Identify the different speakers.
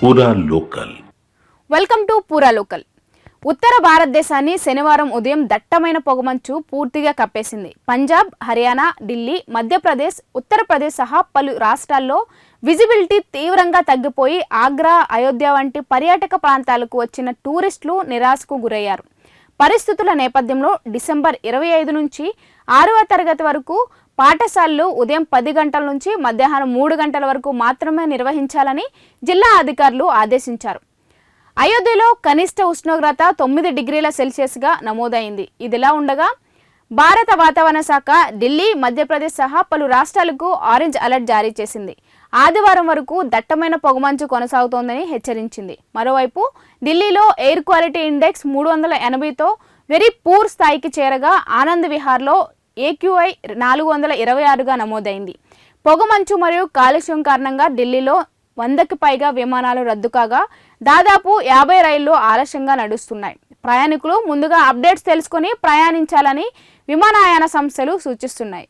Speaker 1: పూరా local.
Speaker 2: Welcome to పూరా local. ఉత్తర భారతదేశాన్ని శనివారం ఉదయం దట్టమైన పొగమంచు పూర్తిగా కప్పేసింది. పంజాబ్, హర్యానా, ఢిల్లీ, మధ్యప్రదేశ్, ఉత్తరప్రదేశ్ సహా పలు రాష్ట్రాల్లో విజిబిలిటీ తీవ్రంగా తగ్గిపోయి ఆగ్రా, అయోధ్య వంటి పర్యాటక ప్రాంతాలకు వచ్చిన టూరిస్టులు నిరాశకు గురయ్యారు. పరిస్థితుల నేపథ్యంలో డిసెంబర్ 25 నుంచి 6వ తరగతి వరకు పాఠశాలలు ఉదయం 10 గంటల నుంచి మధ్యాహ్నం 3 గంటల వరకు మాత్రమే నిర్వహించాలని జిల్లా అధికారులు ఆదేశించారు. అయోధ్యలో కనిష్ట ఉష్ణోగ్రత 9 డిగ్రీల సెల్సియస్గా నమోదైంది. ఇదిలా ఉండగా భారత వాతావరణ శాఖ ఢిల్లీ, మధ్యప్రదేశ్ సహా పలు రాష్ట్రాలకు ఆరెంజ్ అలర్ట్ జారీ చేసింది. ఆదివారం వరకు దట్టమైన పొగమంచు కొనసాగుతోందని హెచ్చరించింది. మరోవైపు ఢిల్లీలో ఎయిర్ క్వాలిటీ ఇండెక్స్ 380తో వెరీ పూర్ స్థాయికి చేరగా ఆనంద్ విహార్లో AQI 426గా నమోదైంది. పొగమంచు మరియు కాలుష్యం కారణంగా ఢిల్లీలో 100కి పైగా విమానాలు రద్దు కాగా దాదాపు 50 రైళ్లు ఆలస్యంగా నడుస్తున్నాయి. ప్రయాణికులు ముందుగా అప్డేట్స్ తెలుసుకుని ప్రయాణించాలని విమానయాన సంస్థలు సూచిస్తున్నాయి.